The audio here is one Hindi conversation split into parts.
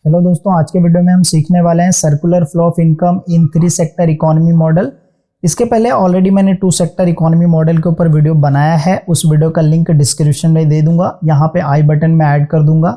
हेलो दोस्तों, आज के वीडियो में हम सीखने वाले हैं circular flow of income in 3 sector economy model. इसके पहले ऑलरेडी मैंने 2 सेक्टर इकोनॉमी मॉडल के ऊपर वीडियो बनाया है, उस वीडियो का लिंक डिस्क्रिप्शन में दे दूंगा, यहाँ पे आई बटन में ऐड कर दूंगा,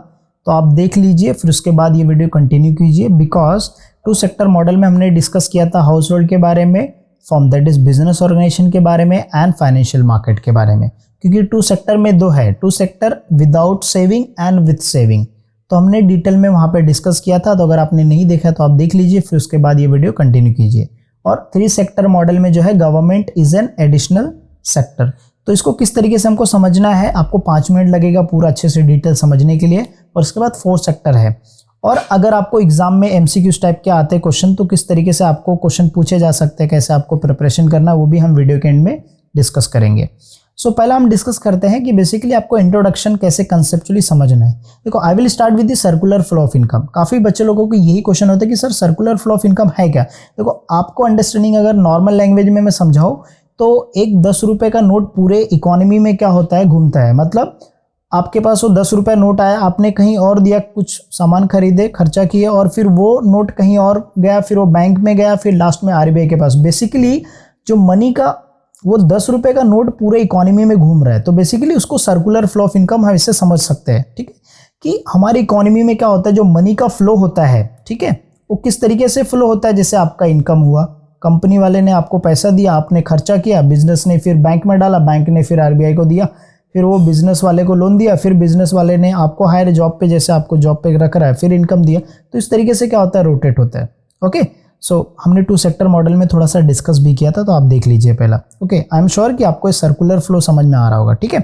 तो आप देख लीजिए, फिर उसके बाद ये वीडियो कंटिन्यू कीजिए। बिकॉज 2 सेक्टर मॉडल में हमने डिस्कस किया था हाउस होल्ड के बारे में, firm that is business organisation के बारे में एंड फाइनेंशियल मार्केट के बारे में, क्योंकि 2 सेक्टर में 2 है, 2 sector without saving and with saving, तो हमने डिटेल में वहाँ पे डिस्कस किया था। तो अगर आपने नहीं देखा तो आप देख लीजिए, फिर उसके बाद ये वीडियो कंटिन्यू कीजिए। और 3 सेक्टर मॉडल में जो है government is an additional sector, तो इसको किस तरीके से हमको समझना है, आपको 5 मिनट लगेगा पूरा अच्छे से डिटेल समझने के लिए। और उसके बाद 4 सेक्टर है। और अगर आपको एग्जाम में MCQs टाइप के आते क्वेश्चन, तो किस तरीके से आपको क्वेश्चन पूछे जा सकते हैं, कैसे आपको प्रिपरेशन करना है, वो भी हम वीडियो के एंड में डिस्कस करेंगे। पहला हम डिस्कस करते हैं कि बेसिकली आपको इंट्रोडक्शन कैसे कंसेप्चुअली समझना है। देखो, I will start with the circular flow of income. काफ़ी बच्चे लोगों को यही क्वेश्चन होता है कि sir circular flow of income है क्या। देखो, आपको अंडरस्टैंडिंग अगर नॉर्मल लैंग्वेज में मैं समझाऊँ तो एक 10 रुपये का नोट पूरे इकोनॉमी में क्या होता है, घूमता है। मतलब आपके पास वो 10 रुपये नोट आया, आपने कहीं और दिया, कुछ सामान खरीदे, खर्चा किए, और फिर वो नोट कहीं और गया, फिर वो बैंक में गया, फिर लास्ट में RBI के पास। बेसिकली जो मनी का वो 10 रुपये का नोट पूरे इकोनॉमी में घूम रहा है, तो बेसिकली उसको सर्कुलर फ्लो ऑफ इनकम हम इससे समझ सकते हैं। ठीक है, कि हमारी इकोनॉमी में क्या होता है, जो मनी का फ्लो होता है, ठीक है, वो किस तरीके से फ्लो होता है। जैसे आपका इनकम हुआ, कंपनी वाले ने आपको पैसा दिया, आपने खर्चा किया, बिजनेस ने फिर बैंक में डाला, बैंक ने फिर RBI को दिया, फिर वो बिजनेस वाले को लोन दिया, फिर बिजनेस वाले ने आपको हायर जॉब पे, जैसे आपको जॉब पे रख रहा है, फिर इनकम दिया। तो इस तरीके से क्या होता है, रोटेट होता है। ओके, हमने 2 सेक्टर मॉडल में थोड़ा सा डिस्कस भी किया था, तो आप देख लीजिए पहला। ओके, आई एम श्योर कि आपको सर्कुलर फ्लो समझ में आ रहा होगा। ठीक है,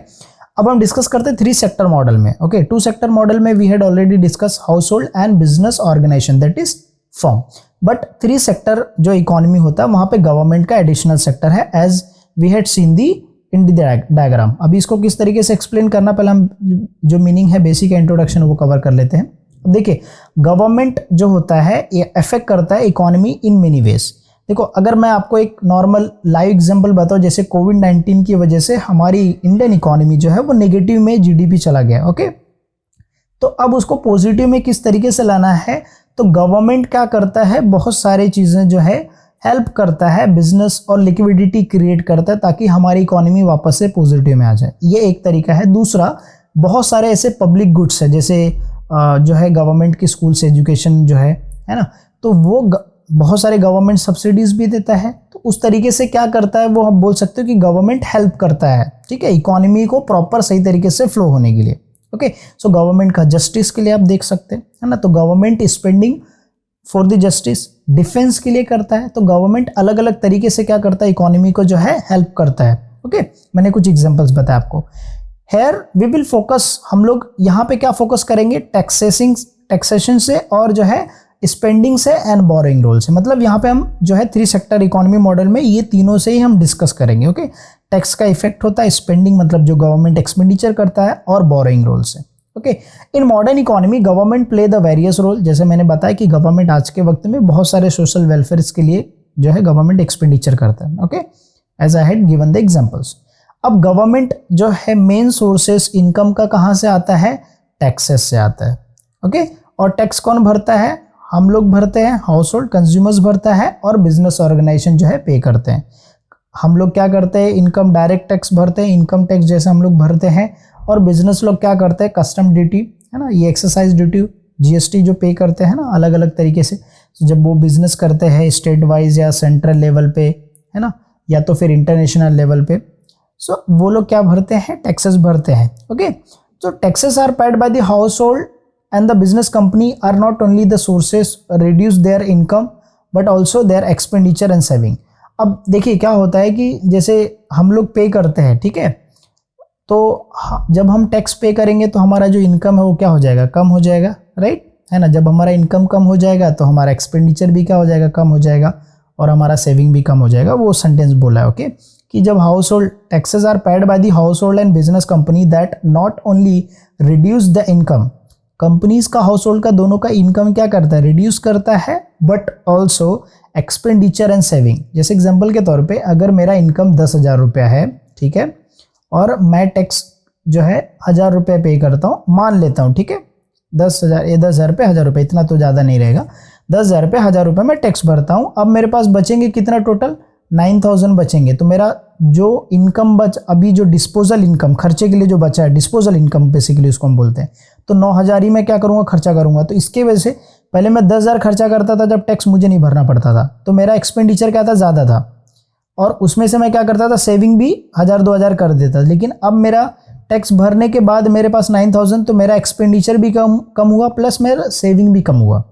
अब हम डिस्कस करते हैं 3 सेक्टर मॉडल में। ओके, 2 सेक्टर मॉडल में we had already discuss house hold and business organisation, that is firm. But 3 sector जो इकोनॉमी होता है, वहां पे गवर्नमेंट का एडिशनल सेक्टर है, as we had seen the in the diagram. अभी इसको किस तरीके से एक्सप्लेन करना, पहले हम जो मीनिंग है, बेसिक इंट्रोडक्शन, वो कवर कर लेते हैं। देखिए, गवर्नमेंट जो होता है ये अफेक्ट करता है इकोनॉमी इन मेनी वेज। देखो, अगर मैं आपको एक नॉर्मल लाइव एग्जांपल बताऊं, जैसे कोविड-19 की वजह से हमारी इंडियन इकोनॉमी जो है वो नेगेटिव में GDP चला गया। ओके, तो अब उसको पॉजिटिव में किस तरीके से लाना है, तो गवर्नमेंट क्या करता है, बहुत सारी चीज़ें जो है हेल्प करता है, बिजनेस और लिक्विडिटी क्रिएट करता है, ताकि हमारी इकोनॉमी वापस से पॉजिटिव में आ जाए। ये एक तरीका है। दूसरा, बहुत सारे ऐसे पब्लिक गुड्स है, जैसे जो है गवर्नमेंट की स्कूल से एजुकेशन जो है ना, तो वो बहुत सारे गवर्नमेंट सब्सिडीज भी देता है। तो उस तरीके से क्या करता है, वो हम बोल सकते हो कि गवर्नमेंट हेल्प करता है, ठीक है, इकोनॉमी को प्रॉपर सही तरीके से फ्लो होने के लिए। ओके, गवर्नमेंट का जस्टिस के लिए आप देख सकते हैं, है ना, तो government spending for the justice, defence के लिए करता है। तो गवर्नमेंट अलग अलग तरीके से क्या करता है, इकोनॉमी को जो है हेल्प करता है। ओके, मैंने कुछ एग्जांपल्स बताया आपको। हेयर वी विल फोकस, हम लोग यहाँ पे क्या फोकस करेंगे, टैक्सेशन से और जो है स्पेंडिंग से एंड बोरोइंग रोल से। मतलब यहाँ पे हम जो है 3 सेक्टर इकोनॉमी मॉडल में ये तीनों से ही हम डिस्कस करेंगे। ओके, टैक्स का इफेक्ट होता है, स्पेंडिंग मतलब जो गवर्नमेंट एक्सपेंडिचर करता है, और बोरोइंग रोल से। Okay, in modern economy government play the various role. जैसे मैंने बताया कि गवर्नमेंट आज के वक्त में बहुत सारे सोशल वेलफेयर के लिए जो है गवर्नमेंट एक्सपेंडिचर करता है। Okay, as I had given the examples. अब गवर्नमेंट जो है मेन सोर्सेस इनकम का कहाँ से आता है, टैक्सेस से आता है। ओके, और टैक्स कौन भरता है, हम लोग भरते हैं, हाउस होल्ड कंज्यूमर्स भरता है, और बिजनेस ऑर्गेनाइजेशन जो है पे करते हैं। हम लोग क्या करते हैं, इनकम डायरेक्ट टैक्स भरते हैं, इनकम टैक्स जैसे हम लोग भरते हैं। और बिजनेस लोग क्या करते हैं, कस्टम ड्यूटी, है ना, ये एक्साइज ड्यूटी, GST जो पे करते हैं ना, अलग अलग तरीके से। जब वो बिजनेस करते हैं स्टेट वाइज या सेंट्रल लेवल पे, है ना, या तो फिर इंटरनेशनल लेवल पे, वो लोग क्या भरते हैं, टैक्सेस भरते हैं। ओके, तो taxes are paid by the house hold and the business company are not only the sources reduce their income but also their expenditure and saving. अब देखिए क्या होता है कि जैसे हम लोग पे करते हैं, ठीक है, तो जब हम टैक्स पे करेंगे तो हमारा जो इनकम है वो क्या हो जाएगा, कम हो जाएगा, राइट, है ना। जब हमारा इनकम कम हो जाएगा तो हमारा एक्सपेंडिचर भी क्या हो जाएगा, कम हो जाएगा, और हमारा सेविंग भी कम हो जाएगा। वो सेंटेंस बोला है। ओके, कि जब house hold taxes are paid by the house hold and business company that not only reduce the income, companies का हाउस होल्ड का दोनों का इनकम क्या करता है, रिड्यूस करता है, but also expenditure and saving. जैसे एग्जाम्पल के तौर पे, अगर मेरा इनकम 10,000 रुपया है, ठीक है, और मैं टैक्स जो है 1,000 रुपये पे करता हूँ, मान लेता हूँ, ठीक है, 10,000, ये 10,000 पे 1,000 रुपये, इतना तो ज़्यादा नहीं रहेगा, 10,000 पे 1,000 रुपये मैं टैक्स भरता हूँ। अब मेरे पास बचेंगे कितना, टोटल 9,000 बचेंगे। तो मेरा जो इनकम अभी जो डिस्पोजल इनकम, खर्चे के लिए जो बचा है, डिस्पोजल इनकम बेसिकली उसको हम बोलते हैं, तो 9,000 ही मैं क्या करूँगा, खर्चा करूँगा। तो इसके वजह से पहले मैं 10,000 खर्चा करता था जब टैक्स मुझे नहीं भरना पड़ता था, तो मेरा एक्सपेंडिचर क्या था, ज़्यादा था, और उसमें से मैं क्या करता था, सेविंग भी 1,000-2,000 कर देता। लेकिन अब मेरा टैक्स भरने के बाद मेरे पास 9,000, तो मेरा एक्सपेंडिचर भी कम हुआ, प्लस मेरा सेविंग भी कम हुआ।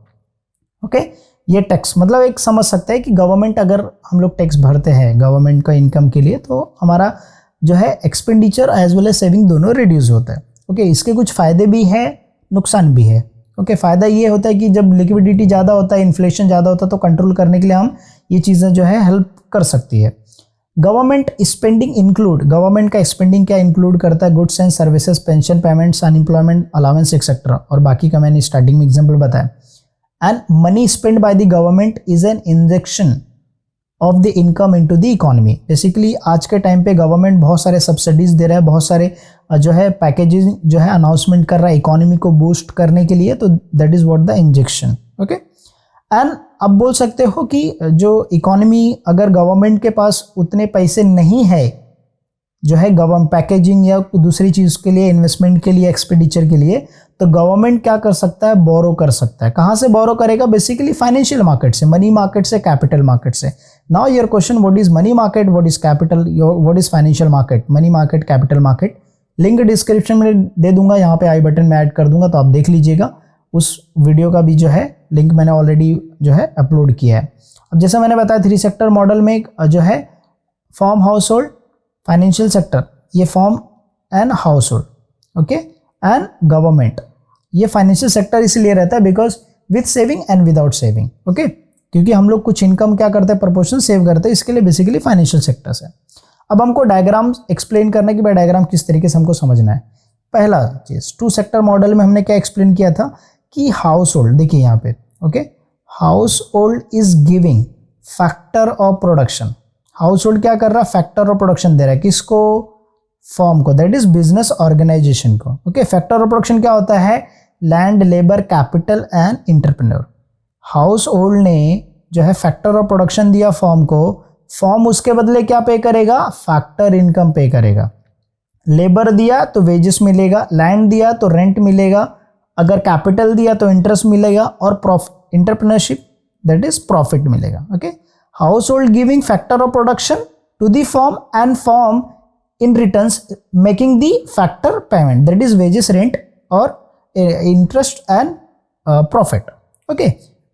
ओके, ये टैक्स मतलब एक समझ सकते हैं कि गवर्नमेंट, अगर हम लोग टैक्स भरते हैं गवर्नमेंट का इनकम के लिए, तो हमारा जो है expenditure as well as saving दोनों रिड्यूस होता है। ओके, इसके कुछ फ़ायदे भी है, नुकसान भी है। ओके, फ़ायदा ये होता है कि जब लिक्विडिटी ज़्यादा होता है, इन्फ्लेशन ज़्यादा होता है, तो कंट्रोल करने के लिए हम ये चीज़ें जो है हेल्प कर सकती है। गवर्नमेंट स्पेंडिंग इंक्लूड, गवर्नमेंट का स्पेंडिंग क्या इंक्लूड करता है, goods and services, pension payments, unemployment allowance etcetera, और बाकी का मैंने स्टार्टिंग में एग्जांपल बताया। And money spend by the government is an injection of the income into the economy. Basically आज के टाइम पे गवर्नमेंट बहुत सारे सब्सिडीज दे रहा है, बहुत सारे जो है पैकेजेस जो है अनाउंसमेंट कर रहा है इकोनॉमी को बूस्ट करने के लिए, तो that is what the injection. Okay, and अब बोल सकते हो कि जो इकोनॉमी, अगर गवर्नमेंट के पास उतने पैसे नहीं है जो है गवर्नमेंट पैकेजिंग या दूसरी चीज़ के लिए, इन्वेस्टमेंट के लिए, एक्सपेंडिचर के लिए, तो गवर्नमेंट क्या कर सकता है, बोरो कर सकता है। कहाँ से बोरो करेगा, बेसिकली फाइनेंशियल मार्केट से, मनी मार्केट से, कैपिटल मार्केट से। Now your question, what is money market, what is capital, what is financial market, money market, capital market. Link description में दे दूंगा, यहाँ पे आई बटन में ऐड कर दूंगा, तो आप देख लीजिएगा। उस वीडियो का भी जो है लिंक मैंने ऑलरेडी जो है अपलोड किया है। अब जैसा मैंने बताया 3 सेक्टर मॉडल में जो है firm, household, financial sector, ये firm and household, okay, and government. ये फाइनेंशियल सेक्टर इसलिए रहता है because with saving and without saving. Okay, क्योंकि हम लोग कुछ इनकम क्या करते हैं, प्रोपोर्शन सेव करते हैं, इसके लिए बेसिकली फाइनेंशियल सेक्टर्स है। अब हमको डायग्राम एक्सप्लेन करना है कि भाई डायग्राम किस तरीके से हमको समझना है। पहला चीज 2 सेक्टर मॉडल में हमने क्या एक्सप्लेन किया था कि हाउस होल्ड, देखिए यहाँ पे, okay, house hold is giving factor of production. House hold क्या कर रहा है, फैक्टर ऑफ प्रोडक्शन दे रहा है, किसको, फॉर्म को, दैट इज बिजनेस ऑर्गेनाइजेशन को। ओके, फैक्टर ऑफ प्रोडक्शन क्या होता है, land, labour, capital and entrepreneur. House hold ने जो है फैक्टर ऑफ प्रोडक्शन दिया फॉर्म को, फॉर्म उसके बदले क्या पे करेगा, फैक्टर इनकम पे करेगा। लेबर दिया तो वेजेस मिलेगा, लैंड दिया तो रेंट मिलेगा, अगर कैपिटल दिया तो इंटरेस्ट मिलेगा, और इंटरप्रेन्योरशिप दैट इज प्रॉफिट मिलेगा। Okay, house hold giving factor of production to the firm and firm in returns making the factor payment, that is wages, rent और इंटरेस्ट एंड प्रॉफिट। ओके,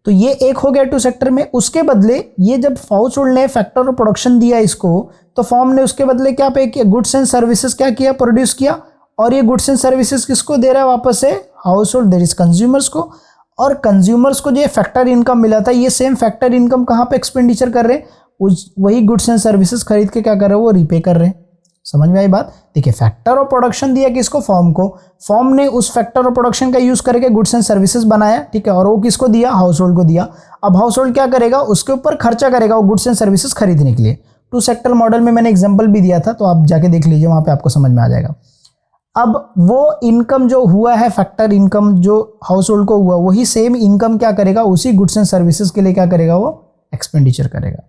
तो ये एक हो गया 2 सेक्टर में। उसके बदले ये जब हाउस होल्ड ने फैक्टर ऑफ प्रोडक्शन दिया इसको, तो फॉर्म ने उसके बदले क्या पे किया, गुड्स एंड सर्विसेज क्या किया, प्रोड्यूस किया, और ये गुड्स एंड सर्विसेज किसको दे रहा है वापस से, house hold, that is consumers को। और कंज्यूमर्स को जो फैक्टर इनकम मिला था, ये सेम फैक्टर इनकम कहाँ पे एक्सपेंडिचर कर रहे हैं, उस वही गुड्स एंड सर्विसेज खरीद के क्या कर रहे हैं, वो रीपे कर रहे हैं। समझ में आई बात। देखिए, फैक्टर ऑफ प्रोडक्शन दिया किसको, फॉर्म को, फॉर्म ने उस फैक्टर ऑफ प्रोडक्शन का यूज करके गुड्स एंड सर्विसेज बनाया, ठीक है, और वो किसको दिया, हाउस होल्ड को दिया। अब हाउस होल्ड क्या करेगा, उसके ऊपर खर्चा करेगा वो गुड्स एंड सर्विसेज खरीदने के लिए। 2 सेक्टर मॉडल में मैंने एग्जांपल भी दिया था, तो आप जाके देख लीजिए, वहां पे आपको समझ में आ जाएगा। अब वो इनकम जो हुआ है, फैक्टर इनकम जो हाउस होल्ड को हुआ, वही सेम इनकम क्या करेगा, उसी गुड्स एंड सर्विसेज के लिए क्या करेगा, वो एक्सपेंडिचर करेगा।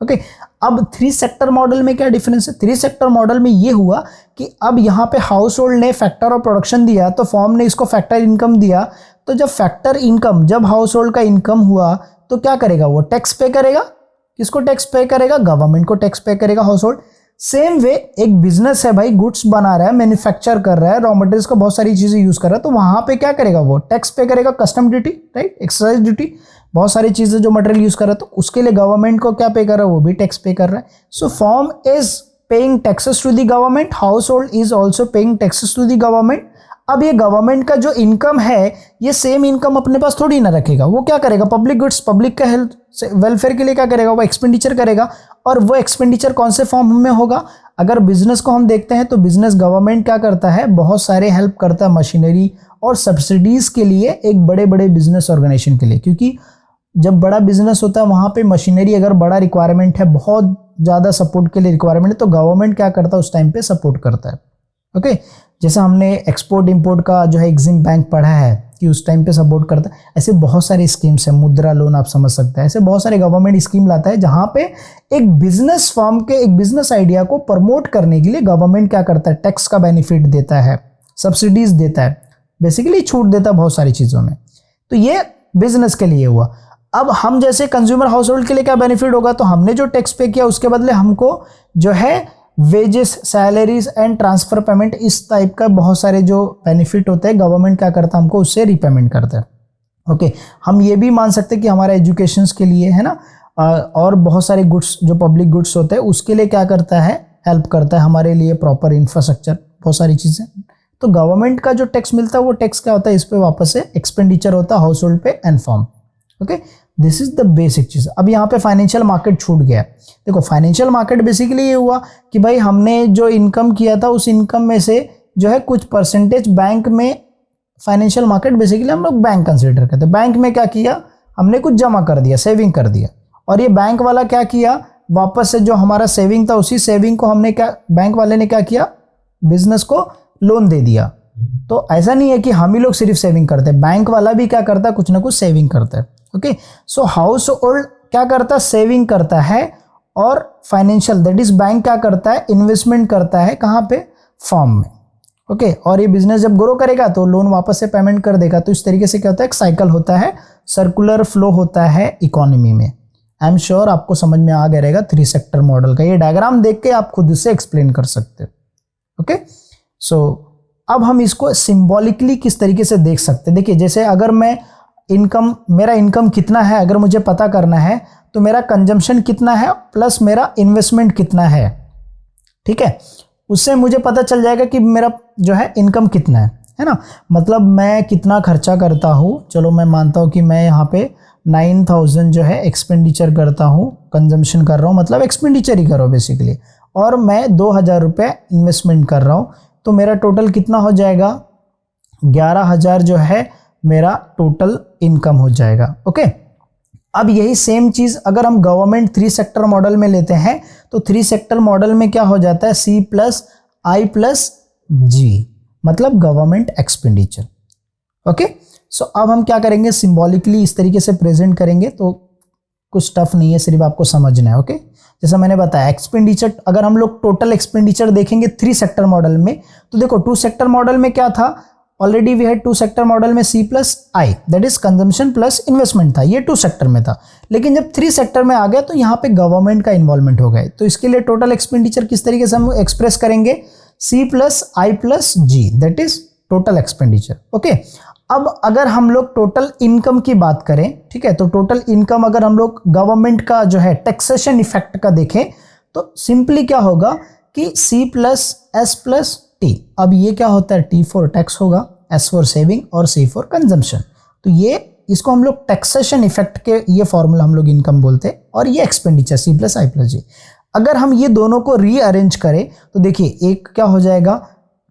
ओके, अब 3 सेक्टर मॉडल में क्या डिफरेंस है, 3 सेक्टर मॉडल में ये हुआ कि अब यहाँ पे हाउस होल्ड ने फैक्टर ऑफ प्रोडक्शन दिया, तो फॉर्म ने इसको फैक्टर इनकम दिया। तो जब फैक्टर इनकम, जब हाउस होल्ड का इनकम हुआ, तो क्या करेगा, वो टैक्स पे करेगा, किसको टैक्स पे करेगा, गवर्नमेंट को टैक्स पे करेगा हाउस होल्ड। सेम वे एक बिजनेस है भाई, गुड्स बना रहा है, मैन्युफैक्चर कर रहा है, रॉ मटेरियल्स का बहुत सारी चीजें यूज कर रहा है, तो वहां पे क्या करेगा, वो टैक्स पे करेगा, custom duty, right, excise duty, बहुत सारी चीजें जो मटेरियल यूज कर रहा है, तो उसके लिए गवर्नमेंट को क्या पे कर रहा है, वो भी टैक्स पे कर रहा है। So firm is paying taxes to the government, house hold is also paying taxes to the government. अब ये गवर्नमेंट का जो इनकम है, ये सेम इनकम अपने पास थोड़ी ना रखेगा, वो क्या करेगा, पब्लिक गुड्स, पब्लिक का हेल्थ वेलफेयर के लिए क्या करेगा, वो एक्सपेंडिचर करेगा। और वो एक्सपेंडिचर कौन से फॉर्म में होगा, अगर बिजनेस को हम देखते हैं तो बिजनेस गवर्नमेंट क्या करता है, बहुत सारे हेल्प करता है मशीनरी और सब्सिडीज के लिए, एक बड़े बड़े बिजनेस ऑर्गेनाइजेशन के लिए, क्योंकि जब बड़ा बिजनेस होता है वहाँ पे मशीनरी अगर बड़ा रिक्वायरमेंट है, बहुत ज़्यादा सपोर्ट के लिए रिक्वायरमेंट है, तो गवर्नमेंट क्या करता है, उस टाइम पे सपोर्ट करता है। ओके, जैसा हमने एक्सपोर्ट इंपोर्ट का जो है एग्जिम बैंक पढ़ा है कि उस टाइम पे सपोर्ट करता है। ऐसे बहुत सारे स्कीम्स हैं, मुद्रा लोन आप समझ सकते हैं, ऐसे बहुत सारे गवर्नमेंट स्कीम लाता है जहां पे एक बिजनेस फर्म के एक बिजनेस आइडिया को प्रमोट करने के लिए गवर्नमेंट क्या करता है, टैक्स का बेनिफिट देता है, सब्सिडीज देता है, बेसिकली छूट देता है बहुत सारी चीजों में। तो ये बिजनेस के लिए हुआ। अब हम जैसे कंज्यूमर हाउस होल्ड के लिए क्या बेनिफिट होगा, तो हमने जो टैक्स पे किया उसके बदले हमको जो है wages, salaries and transfer payment, इस टाइप का बहुत सारे जो बेनिफिट होते हैं गवर्नमेंट क्या करता है, हमको उससे रीपेमेंट करता है। ओके, हम ये भी मान सकते हैं कि हमारे एजुकेशन के लिए है ना, और बहुत सारे गुड्स जो पब्लिक गुड्स होते हैं उसके लिए क्या करता है, हेल्प करता है हमारे लिए, प्रॉपर इंफ्रास्ट्रक्चर, बहुत सारी चीजें। तो गवर्नमेंट का जो टैक्स मिलता है वो टैक्स क्या होता है, इस पे वापस से एक्सपेंडिचर होता है हाउस होल्ड पे and firm. Okay, this is the basic चीज। अब यहाँ पे फाइनेंशियल मार्केट छूट गया। देखो फाइनेंशियल मार्केट बेसिकली ये हुआ कि भाई हमने जो इनकम किया था उस इनकम में से जो है कुछ परसेंटेज बैंक में, फाइनेंशियल मार्केट बेसिकली हम लोग बैंक कंसिडर करते हैं। बैंक में क्या किया, हमने कुछ जमा कर दिया, सेविंग कर दिया, और ये बैंक वाला क्या किया, वापस से जो हमारा सेविंग था उसी सेविंग को हमने क्या, बैंक वाले ने क्या किया, बिजनेस को लोन दे दिया। तो ऐसा नहीं है कि हम ही लोग सिर्फ सेविंग करते हैं, बैंक वाला भी क्या करता है, कुछ ना कुछ सेविंग करता है। ओके, सो हाउस होल्ड क्या करता है, सेविंग करता है, और फाइनेंशियल दैट इज बैंक क्या करता है, इन्वेस्टमेंट करता है कहाँ पे, फर्म में। ओके, और ये बिजनेस जब ग्रो करेगा तो लोन वापस से पेमेंट कर देगा। तो इस तरीके से क्या होता है, एक साइकिल होता है, सर्कुलर फ्लो होता है इकोनॉमी में। आई एम श्योर आपको समझ में आ गया रहेगा 3 सेक्टर मॉडल का। ये डायग्राम देख के आप खुद से एक्सप्लेन कर सकते हो। ओके, सो अब हम इसको सिंबॉलिकली किस तरीके से देख सकते हैं। देखिए जैसे अगर मैं इनकम, मेरा इनकम कितना है अगर मुझे पता करना है, तो मेरा कंजम्पशन कितना है प्लस मेरा इन्वेस्टमेंट कितना है, ठीक है, उससे मुझे पता चल जाएगा कि मेरा जो है इनकम कितना है ना। मतलब मैं कितना खर्चा करता हूँ, चलो मैं मानता हूँ कि मैं यहाँ पे 9000 जो है एक्सपेंडिचर करता हूँ, कंजम्पशन कर रहा हूँ, मतलब एक्सपेंडिचर ही करो बेसिकली, और मैं 2000 रुपये इन्वेस्टमेंट कर रहा हूँ, तो मेरा टोटल कितना हो जाएगा, 11000 जो है मेरा टोटल इनकम हो जाएगा। ओके, अब यही सेम चीज अगर हम गवर्नमेंट 3 सेक्टर मॉडल में लेते हैं, तो 3 सेक्टर मॉडल में क्या हो जाता है, C+I+G, मतलब गवर्नमेंट एक्सपेंडिचर। ओके, सो अब हम क्या करेंगे, सिंबॉलिकली इस तरीके से प्रेजेंट करेंगे, तो कुछ टफ नहीं है, सिर्फ आपको समझना है। ओके, जैसा मैंने बताया एक्सपेंडिचर, अगर हम लोग टोटल एक्सपेंडिचर देखेंगे 3 सेक्टर मॉडल में, तो देखो 2 सेक्टर मॉडल में क्या था, already we had 2 sector model में C+I that is consumption plus investment था, ये 2 सेक्टर में था। लेकिन जब 3 सेक्टर में आ गया तो यहाँ पे गवर्नमेंट का इन्वॉल्वमेंट हो गया। तो इसके लिए टोटल एक्सपेंडिचर किस तरीके से हम एक्सप्रेस करेंगे, C+I+G that is total expenditure. Okay, अब अगर हम लोग टोटल इनकम की बात करें, ठीक है, तो टोटल इनकम अगर हम लोग गवर्नमेंट का जो है टैक्सेशन इफेक्ट का देखें, तो सिंपली क्या होगा कि C+S+T, अब ये क्या होता है, T फॉर टैक्स होगा, S फॉर सेविंग और C फॉर कंजम्पशन। तो ये इसको हम लोग टैक्सेशन इफेक्ट के ये फॉर्मूला हम लोग इनकम बोलते हैं, और ये एक्सपेंडिचर C+I+G। अगर हम ये दोनों को रीअरेंज करें तो देखिए एक क्या हो जाएगा,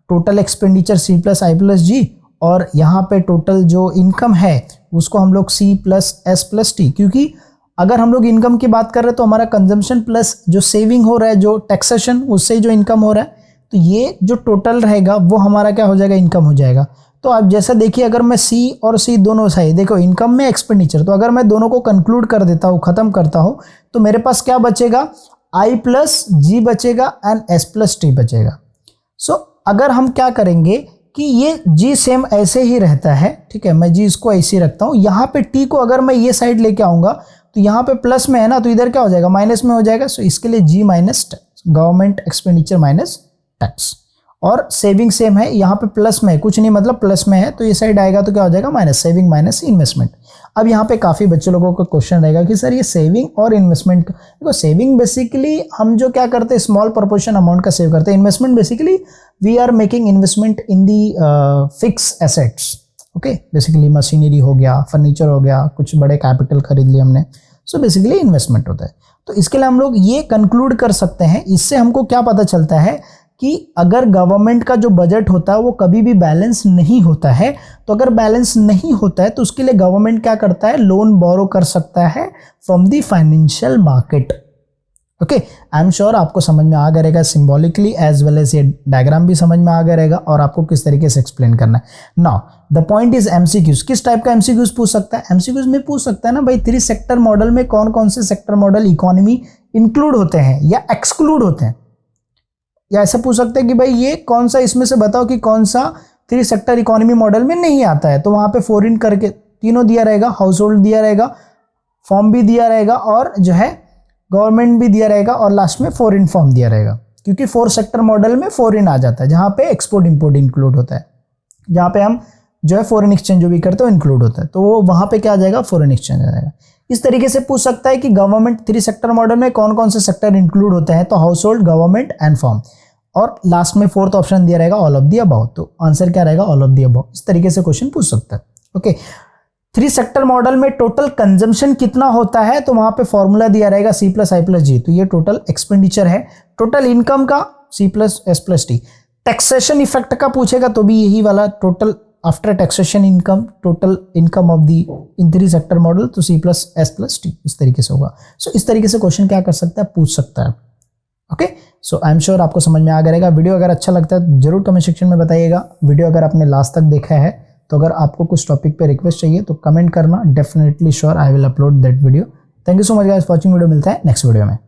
टोटल एक्सपेंडिचर C+I+G, और यहाँ पे टोटल जो इनकम है उसको हम लोग C+S+T, क्योंकि अगर हम लोग इनकम की बात कर रहे हैं तो हमारा कंजम्पशन प्लस जो सेविंग हो रहा है, जो टैक्सेशन, उससे जो इनकम हो रहा है, तो ये जो टोटल रहेगा वो हमारा क्या हो जाएगा, इनकम हो जाएगा। तो आप जैसा देखिए, अगर मैं C और C दोनों सही, देखो इनकम में एक्सपेंडिचर, तो अगर मैं दोनों को कंक्लूड कर देता हूँ, खत्म करता हूँ, तो मेरे पास क्या बचेगा, I+G बचेगा एंड S+T बचेगा। सो अगर हम क्या करेंगे कि ये G सेम ऐसे ही रहता है, ठीक है, मैं G इसको ऐसे ही रखता हूँ, यहाँ पे T को अगर मैं ये साइड लेके आऊँगा तो यहाँ पे प्लस में है ना, तो इधर क्या हो जाएगा, माइनस में हो जाएगा। सो इसके लिए G minus government expenditure minus tax, और सेविंग सेम है, यहाँ पे प्लस में है, कुछ नहीं मतलब प्लस में है, तो ये साइड आएगा तो क्या हो जाएगा, माइनस, सेविंग माइनस इन्वेस्टमेंट। अब यहाँ पे काफ़ी बच्चे लोगों का क्वेश्चन रहेगा कि सर ये सेविंग और इन्वेस्टमेंट, देखो सेविंग बेसिकली हम जो क्या करते हैं, स्मॉल प्रोपोर्शन अमाउंट का सेव करते हैं। Investment basically we are making investment in the fix assets. Okay, basically machinery हो गया, फर्नीचर हो गया, कुछ बड़े कैपिटल खरीद लिए हमने, सो बेसिकली इन्वेस्टमेंट होता है। तो इसके लिए हम लोग ये कंक्लूड कर सकते हैं, इससे हमको क्या पता चलता है कि अगर गवर्नमेंट का जो बजट होता है वो कभी भी बैलेंस नहीं होता है, तो अगर बैलेंस नहीं होता है तो उसके लिए गवर्नमेंट क्या करता है, लोन बोरो कर सकता है from the financial market. Okay, I am sure आपको समझ में आ गया रहेगा सिंबॉलिकली एज वेल एज ये डायग्राम भी समझ में आ गया रहेगा और आपको किस तरीके से एक्सप्लेन करना है। Now the point is MCQs. किस टाइप का एमसीक्यूज पूछ सकता है? एमसीक्यूज में पूछ सकता है ना भाई, 3 सेक्टर मॉडल में कौन कौन से सेक्टर मॉडल इकोनॉमी इंक्लूड होते हैं या एक्सक्लूड होते हैं, या ऐसा पूछ सकते हैं कि भाई ये कौन सा इसमें से बताओ कि कौन सा 3 सेक्टर इकोनॉमी मॉडल में नहीं आता है। तो वहां पे फॉरेन करके तीनों दिया रहेगा, हाउस होल्ड दिया रहेगा, फॉर्म भी दिया रहेगा और जो है गवर्नमेंट भी दिया रहेगा और लास्ट में फॉरेन फॉर्म दिया रहेगा, क्योंकि 4 सेक्टर मॉडल में फॉरेन आ जाता है जहां पे एक्सपोर्ट इंपोर्ट इंक्लूड होता है, जहां पे हम जो है फॉरेन एक्सचेंज जो भी करते हैं इंक्लूड होता है, तो वो वहां पे क्या आ जाएगा, फॉरेन एक्सचेंज आ जाएगा। इस तरीके से पूछ सकता है कि गवर्नमेंट 3 सेक्टर मॉडल में कौन कौन से सेक्टर इंक्लूड होते हैं, तो house hold, government and form, और लास्ट में 4th ऑप्शन दिया रहेगा ऑल ऑफ दी अबव, तो आंसर क्या रहेगा, ऑल ऑफ दी अबव। इस तरीके से क्वेश्चन पूछ सकता है। ओके, 3 सेक्टर मॉडल में टोटल कंजम्पशन कितना होता है, तो वहां पे फॉर्मूला दिया रहेगा C+I+G, तो ये टोटल एक्सपेंडिचर है। टोटल इनकम का C+S+T। टैक्सेशन इफेक्ट का पूछेगा तो भी यही वाला, total after taxation income, total income of the in 3 sector model, तो C+S+T इस तरीके से होगा। सो इस तरीके से क्वेश्चन क्या कर सकता है, पूछ सकता है। Okay, so I am sure आपको समझ में आ गया रहेगा। वीडियो अगर अच्छा लगता है तो जरूर कमेंट सेक्शन में बताइएगा। वीडियो अगर आपने लास्ट तक देखा है तो अगर आपको कुछ टॉपिक पे रिक्वेस्ट चाहिए तो कमेंट करना, definitely sure I will upload that video. Thank you so much guys for watching. Video मिलता है नेक्स्ट वीडियो में।